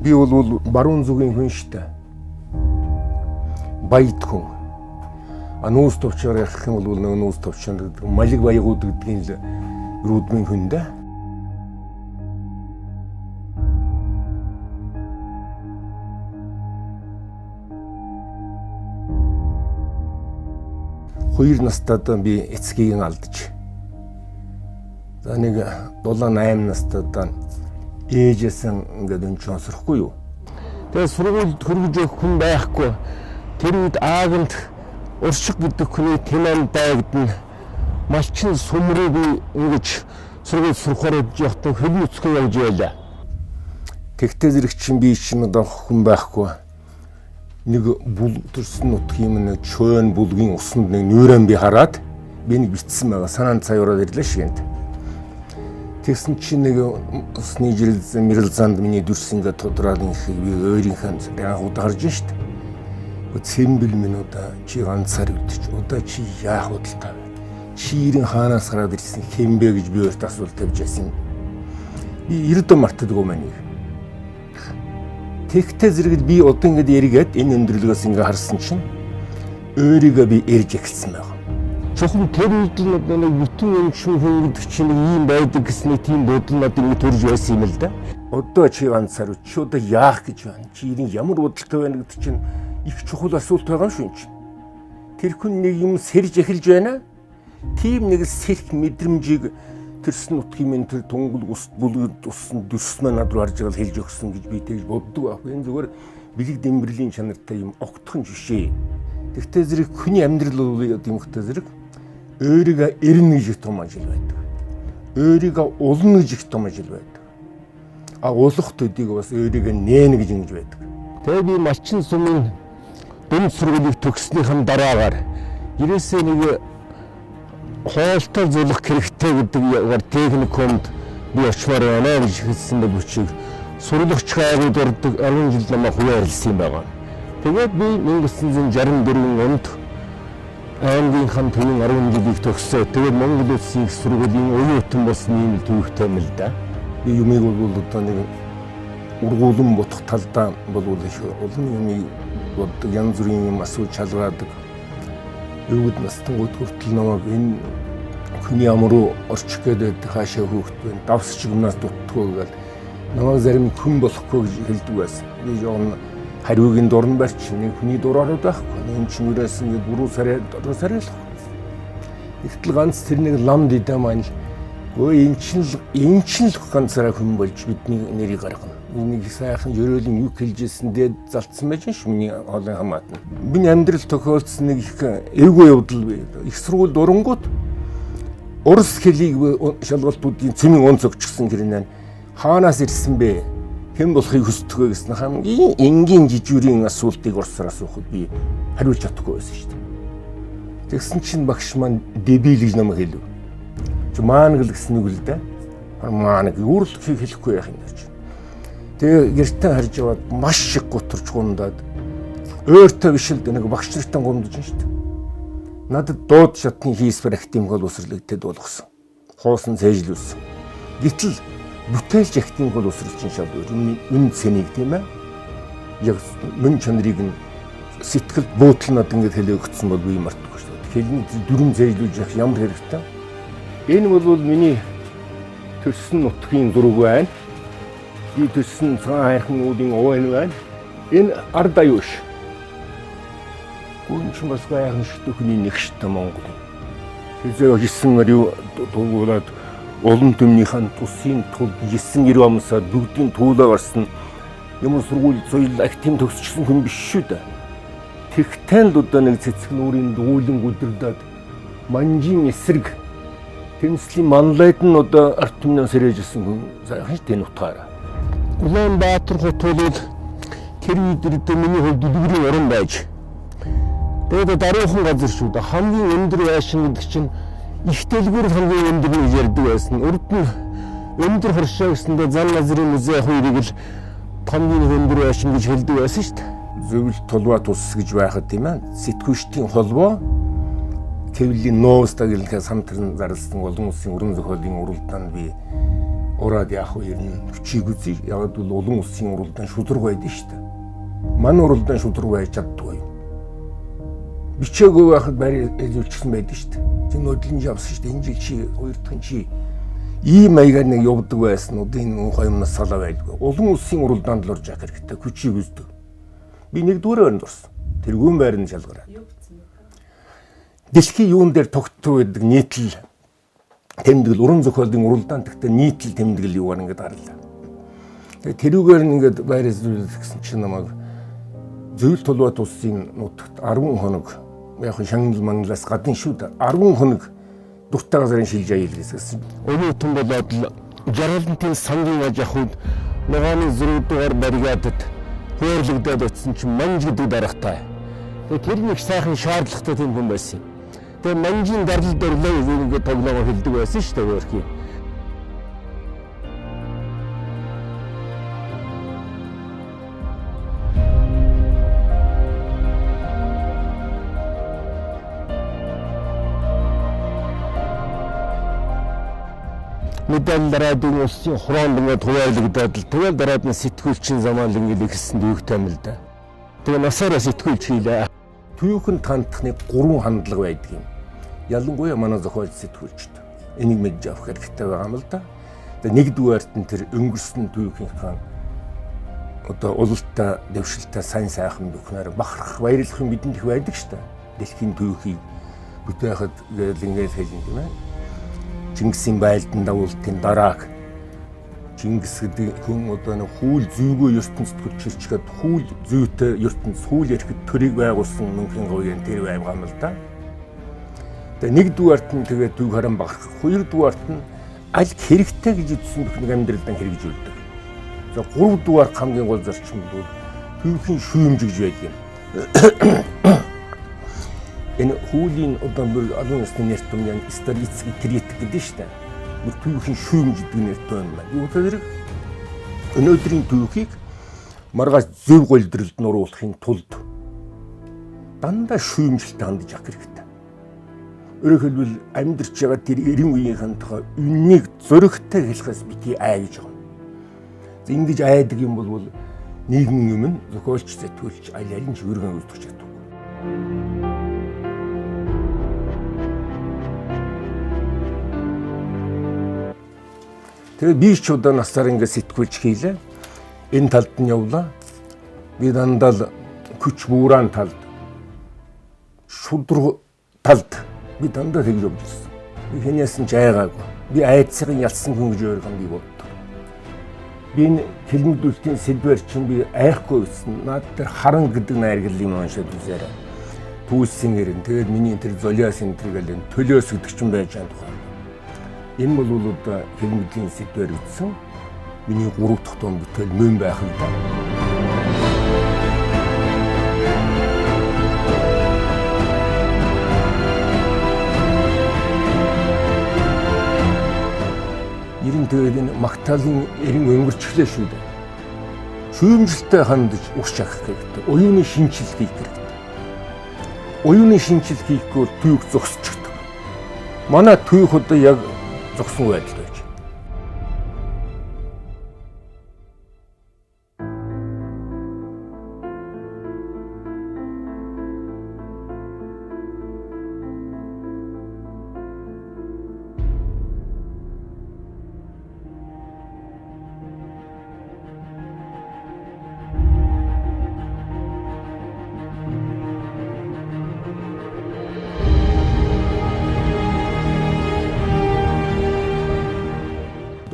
Би бол баруун зүгийн хүн шүү дээ. Баяд хүн. Нүүс төвчээр ярих юм бол нүүс төвчөнд малиг баягууд гэдгийн л рүүдмийн хүн дээ. Хоёр настайдаа би эцгийг алдаж. За нэг 7-8 настайдаа ээжээс ингээд өн чинь сурахгүй юу. Тэгээ сургуульд хөргөж өгөх хүн байхгүй. Тэр үед ааганд уршиг гэдэг хүний тэмээн байгдана. Малчин сумрыг ингэж сургууль сурахаар явахдаа хөлн үцгөө явж байлаа. Тэгтээ зэрэг чинь би чинь одоо хүн байхгүй. Нэг бүл төрсөн нутгийн нэг чөөн бүлгийн усанд нэг нүүрэн би хараад би нэг битсэн байгаа. Санаанд цаавраад ирлээ шигэнд. Тэгсэн чинь нэг усны мэрэл занд миний дүрс ингээд тодраад инхийг би өөрийнхөө яахуд харж штт. Цэмбэл минь удаа чи ганцаар өвдөж удаа чи яах удалтай вэ? Чи ирэн хаанаас гараад ирсэн хэмбэ гэж би өөртөө асуулт тавьж яасан. Би ердөө мартдаггүй манийг. Тэгтээ зэрэгэл би одоо ингээд яригээд энэ өндөрлөгөөс ингээд харсан чинь өөрийгөө би эрж эхэлсэн байна. Чухам тэр үед л нэг бүтэн өмчмөн хүн гэдэг чинь ийм байдаг гэсний тийм бодол надад ингэ төрж байсан юм л да. Одоо чи ганцаар чи одоо яах гэж байна? Чи ирэн ямар бодолтой байна гэдэг чинь их чухал асуулт байгаа юм шүү чи. Тэр хүн нэг юм сэрж эхэлж байна. Тийм нэг сэрх мэдрэмжийг тэрсэн нутгийн минь тэр тунгал ус бүлгэд уссан дүрс маань над руу харж байгаа хэлж өгсөн гэж би тэгж боддог байх. Энэ зүгээр бэлэг дэмбэрлийн чанартай юм огтхон жишээ. Тэгтээ зэрэг хүний амьдрал бол юм хөтэй зэрэг өөрийгөө эрнэ гэж их том ажил байдаг. Өөрийгөө улна гэж их том ажил байдаг. Уулах төдийг бас өөрийгөө нээнэ гэж ингэж байдаг. Тэгээ би малчин сумын дүн сургуулийг төгснөхийн дараагаар ерөөсөө нэг хоолтой зөвлөх хэрэгтэй гэдэг техникумд би очмоор байна гэж хэлсэн дээ бүчиг. Сурлагч хайрууд ордог 10 жил намайг хуяарлсан юм байгаа. Тэгээд би 1964 онд аймгийн төвийн 10 жилийг төгсөө. Тэгээд Монгол Улсын их сургуулийн оюутан болсон юм төвхтэй юм л да. Би юмыг бол одоо нэг ургуулсан бодох талдаа бол их олон юмыг боддог, янз бүрийн юм асууж шалгаадаг. Өвд настан хүртэл намайг энэ хүний ам руу орчих гэдэг хаашаа хөөхт байна. Давсч гимнаас дуттгоо гэдэг. Намайг зарим хүн болохгүй гэж хэлдэг байсан. Би жоон хариугийн дурн барьч нэг хүний дураарууд байхгүй. Энэ чинь юурээс ингэ 4 сарай л. Ихтэл ганц тэр нэг ламд идэ маань л өө энэ чинь л ганцаараа хүн болж бидний нэрийг гаргана. Энийг сайхан жөрөөлөн юу хэлжсэн дээд залтсан байж ш миний хоолой хамаатна. Миний амьдрал тохиолдсон нэг их эвгүй явдал бай. Их сургууль дурангууд урыс хэлийг шалгалтуудын цэмийн онцогчсон хэрнээ хаанаас ирсэн бэ? Хэн болохыг хүсдэг вэ гэсэн хамгийн энгийн жижигүрийн асуултыг урсаар асуухад би хариулж чадахгүй байсан шүү дээ. Тэгсэн чинь багш маань дебил гэж намайг хэлв. Чи маанаг л гэсэн үг л дээ. Маанаг юурл хэлэхгүй яах юм гэж. Тэгээ гэртээ харж яваад маш их гутарч гундаад өөртөө биш л нэг багш нартай гомдож байна шүү дээ. Надад дууд шатны хийс практикол усрлэгдэд болгосон. Хуусан цээжлүүлсэн. Гэтэл бүтээлч актинг бол усрлж шал үн цэнийг тийм ээ. Яг мөн чанарыг нь сэтгэл буудланад ингэж хэлээ өгсөн бол би мартахгүй шүү дээ. Хэлний дүрм цээжлүүлж явах ямар хэрэгтэй. Энэ бол миний төрсөн нутгийн зураг байна. Би төрсөн цагаан хайрхан үүдийн овын байна. Энэ ард аюуш. Гүнч бас гайхам шүү хүний нэг шүү Монгол. Тэзээ гисэн юу дуулаад олон төмнийхэн тусын тул 990 амсаад бүгдийн туулаа гарсан ямар сургууль соёл актив төгсчихсэн хүн биш шүү дээ. Тэгтэн л одоо нэг цэцэг нүрийн дуулан гүдэрдээд манжин эсрэг тэмцлийн манлайд нь одоо арт түмнээс сэрээжсэн хүн сайхан ш тэн утгаараа. Улаанбаатар хот бол тэр үед миний хувьд дүлгэрийн орон байж. Тэгээд даруухан газар шүү дээ. Хамгийн өндөр байшин гэдэг чинь их дэлгүүр хамгийн өндөр нь ярьдаг байсан. Урд нь өндөр хоршоо гэсэндээ зан назрын музей хоёрыг л хамгийн өндөр байшин гэж хэлдэг байсан шүү дээ. Зөвлөлт толгой тус гэж байхад тийм ээ. Сэтгүүчдийн холбоо Тэвлийн ноостаг илгээ самтран зарласан олон улсын өрн зохиолын уралдаанд би ороод яах вэ ер нь хүчийг үзье. Яг бол олон улсын уралдаан шударга байдаг шүү дээ. Манай уралдаан шударга байж чаддгүй юу? Бичээгүй байхад барь эзүүлчихсэн байдаг шүү дээ. Чи нөдлөн явсан шүү дээ. Энэ жил чи хоёр дахь чи ийм маягаар нэг явдаг байсан уу? Энэ хоёрнаас салаа байдгүй. Олон улсын уралдаанд л орж явах хэрэгтэй. Хүчийг үздэг. Би нэгдүгээр байранд орсон. Тэргүүн байрны шалгараа. Дэлхийн юун дээр тогтдог байдаг нийтлэл тэмдэглэл уран зохиолын уралдаан гэхдээ нийтлэл тэмдэглэл юугаар ингэж гарлаа. Тэгээ тэрүүгээр ингээд байр эзлүүлэх гэсэн чинь намайг Зөвлөлт Тулбат улсын нутагт 10 хоног яг шангал манглаас гадна шүү дээ 10 хоног дуртай газрын шилж аялсан. Өнөө тун болоод л жаргалантын сангийн аж ахуйд ногооны зөрүүдээр баригадад хөөрлөгдөд очсон чинь манж гэдэг даргатай. Тэгээ тэр нэг сайхан шаардлагатай тийм хүн байсан. Тэгээ манжийн дарлал дөрлөө ингээд тоглоомоор хэлдэг байсан шүү дээ өөрхий. Медаль дараад улсын хуроонд ингээд хуваарлагдаад л тэгэл дараад нь сэтгүүлчин замаар ингээд ихсэн дүүхтэй юм л да. Тэгээ насаараа сэтгүүлч хийлээ. Түүхэн тандахны 3 хандлага байдаг юм. Ялангуяа манай зохиолч сэтгүүлчд энийг мэдж авах хэрэгтэй байгаа юм л да. Тэгээ нэгдүгээрт нь тэр өнгөрсөн түүхийнхаа одоо улалтай дэвшилтэй сайн сайхан бүхнээр бахарх баярлах юм бидэнд их байдаг шүү дээ. Дэлхийн түүхийг бүтээхэд ингээд хэлэн тийм ээ. Чингисийн байлдан дагуултын дарааг Чингис гэдэг хүн одоо нэг хууль зүйгүй ертөнцид хүчилчгээд хууль зүйтэй ертөнц хууль эрхэд төрийг байгуулсан мөнхийн говийн тэр байвгаа юм л да. Тэгээ нэгдүгээрт нь тэгээд түүх харан багах. Хоёрдугаарт нь аль хэрэгтэй гэж үзсэн бүхнийг амьдралдаа хэрэгжүүлдэг. За гуравдугаар хамгийн гол зарчим бол түүхийн шүүмжиж байдаг юм. Энэ хуулийн одоо бүр алуун ёсны нэр томьёо исторический критик гэдэг шүү дээ. Бүр түүхийн шүүмж гэдэг нэр том юм байна. Юу гэдэг өнөөдрийн түүхийг маргааш зөв голдролд нуруулахын тулд дандаа шүүмжлэлтэй хандж авах хэрэгтэй. Өөрөөр хэлбэл амьдарч байгаа тэр 90 үеийнхэн тухай үннийг зөрөгтэй хэлэхээс бити ай гэж байгаа. За ингэж айдаг юм бол нийгэм юм зохиолч зэтгүүлч аль аль нь ч өргөн үүдэх чаддаг. Тэгээ би ч удаа насаар ингээд сэтгүүлч хийлээ. Энэ талд нь явлаа. Би дандаа л хүч бууран талд, шудраг талд би дандаа хэлж явжсэн. Би хэнээс нь айгаагүй. Би айдсыг ялсан хүн гэж өөрийгөө би боддог. Би энэ хэлмэдүүлтийн сэдвэр чинь би айхгүй байсан. Наад тэр харан гэдэг найргал юм уншаад үзээрэй. Түүсийн гэрэн тэгээд миний тэр золиас энэ тэргээл төлөөс гэдэг чинь байж байгаа тухай. Энэ бол одоо хэлмэдлийн сэдвэр ütсэн миний 3 дахь том бүтээл мөн байх юм да. Ерэн тэгээд энэ магтаалын эрен өнгөрчлөө шүү дээ. Шүүмжлэлтэй хандаж урч авах хэрэгтэй. Оюуны шинжилгээ хийх хэрэгтэй. Оюуны шинжилгээ хийхгүй бол түүх зогсчихдог. Манай түүх одоо яг зогсон байдал байж.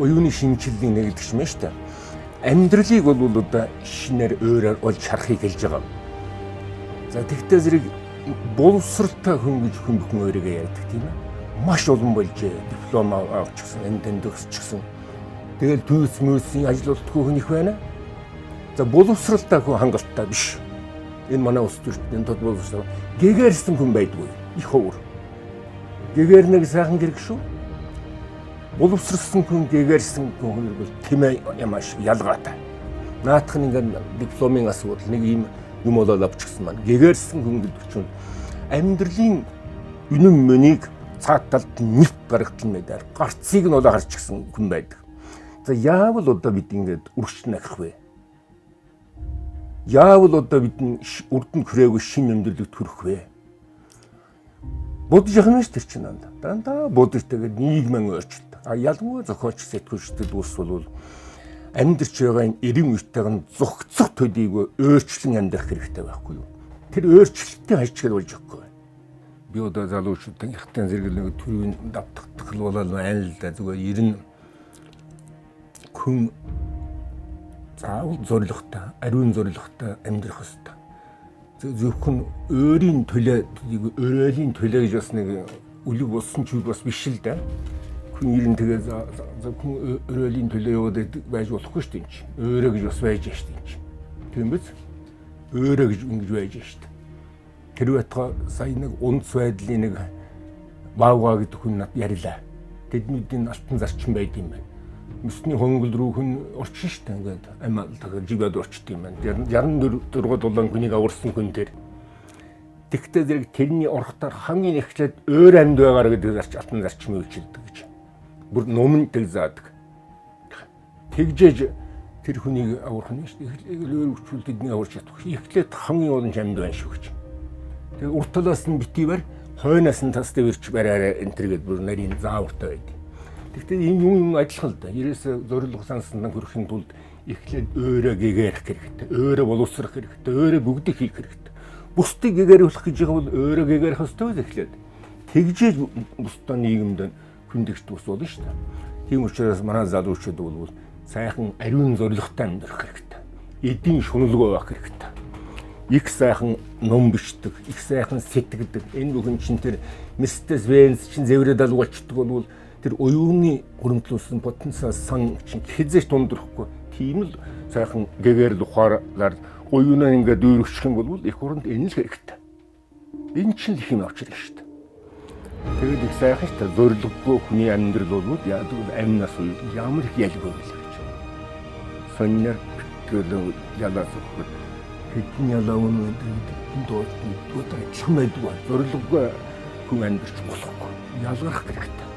Оюуны шинжилгээ нэг гэдэг юм шүү дээ. Амьдралыг бол одоо шинээр өөрөөр олж харахыг хэлж байгаа. За тэгтээ зэрэг боловсралтай хүн гэж хүн бүхэн өөрийгөө ярьдаг тийм ээ. Маш олон болжээ. Диплом авчихсан, энд төгсчихсэн. Тэгэл төвс мөсийн ажилтгүй хүн их байна. За боловсралтай хүн хангалттай биш. Энэ манай улс төрийн тод боловсрал гэгээрсэн хүн байдгүй. Их ховор. Гэгээр нэг сайхан гэрэг шүү. Боловсрсан хүн гэгээрсэн хүн бол тэмээ юм ашиг ялгаатай. Наадах нь ингээд дипломын асуудал нэг юм болоод авчихсан маань. Гэгээрсэн хүн гэдэг чинь амьдралын үнэн мөнийг цааталд нэвт гаргатал мэдээр гарцыг нь олоо харчихсан хүн байдаг. За яавал одоо бид ингээд үргэлжлэнэх вэ? Яавал одоо бид урд нь хүрээгүй шинэ өндөрлөгт хүрэх вэ? Бодож яхана ш тэр чинь дандаа бодож тэгээд нийгмэн өөрчлөлт. Ялангуяа зохиолч сэтгүүлчдэд ус бол амьдарч байгаа энэ 90 үетэйг нь зохицох төдийгүй өөрчлөн амьдрах хэрэгтэй байхгүй юу? Тэр өөрчлөлтийн хажигдал болж өгөхгүй. Би одоо залуучуудын ихтэн зэрэг нэг төрийн давтагдах болол байна л да. Зүгээр 90 хүн заавал зоригтой, ариун зоригтой амьдрах хэрэгтэй. Зөвхөн өөрийн төлөө, өрөөлийн төлөө гэж бас нэг үлэг болсон ч бас биш л да. Хүн ирэн тэгээ зөвхөн өрөөлийн төлөө яваад байж болохгүй шүү дээ. Өөрөө гэж бас байж шүү дээ. Тийм биз? Өөрөө гэж ингэж байж шүү дээ. Тэр байтга сая нэг унц байдлын нэг вавга гэдэг хүн над ярьлаа. Тэднүүдийн алтан зарчим байд юм байна. Мөсний хонгол руу хүн орчин штэ ингээд амиа тэгээд живэд орчт юм байна. 64 7 хүнийг аварсан хүн тэр. Тэгтээ зэрэг тэрний орохтаар хамгийн эхлээд өөр амьд байгаагаар гэдэг алтан зарчим үйлчилдэг гэж. Бүр номонд тэг заадаг. Тэгжээж тэр хүнийг аврах нь штэ. Өөр хүчүүл тэднийг аварч чадах. Эхлээд хамгийн олон амьд байна шүү гэж. Тэгээд урт талаас нь битгийвэр хойноос нь тас дэвэрч бариараа энэ төргээд бүр нарийн заавартай байдаг. Тэгтээ энэ юм адилхан л да. Ерөөсө зорилго санснаа хүрэхин тулд эхлээд өөрөө гээгэрх хэрэгтэй. Өөрөө боловсрох хэрэгтэй. Өөрөө бүгдийг хийх хэрэгтэй. Бусдыг гээгэрүүлэх гэж байгаа бол өөрөө гээгэрх ёстой эхлээд. Тэгжээж бусдаа нийгэмд хүндэгч тус болно шүү дээ. Тийм учраас манай залуучууд бол сайхан ариун зорилготой амьдрах хэрэгтэй. Эдийн шуналгүй байх хэрэгтэй. Их сайхан ном бичдэг, их сайхан сэтгэдэг. Энэ бүхэн чинь тэр Мерседес Бенц чинь зэврээ далгуулчдаг бол тэр оюуны хуримтлуулсан потенциал сан чинь хязгаарч тундрахгүй. Тийм л сайхан гэгээр ухаалаар оюунаа ингээд дүүргэх юм бол их оронд энэ л хэрэгтэй. Энэ чинь их юм авчирна шүү дээ. Тэгээд их сайхан ч зориггүй хүний амьдрал бол яадаг амнаас уу ямар их ялгүй байлаа гэж. Соннер гэдэг ялаас өгөх. Хэдэн ялаун энэ доод чимэд ба зориггүй хүн амьдрч болохгүй. Ялгарх хэрэгтэй.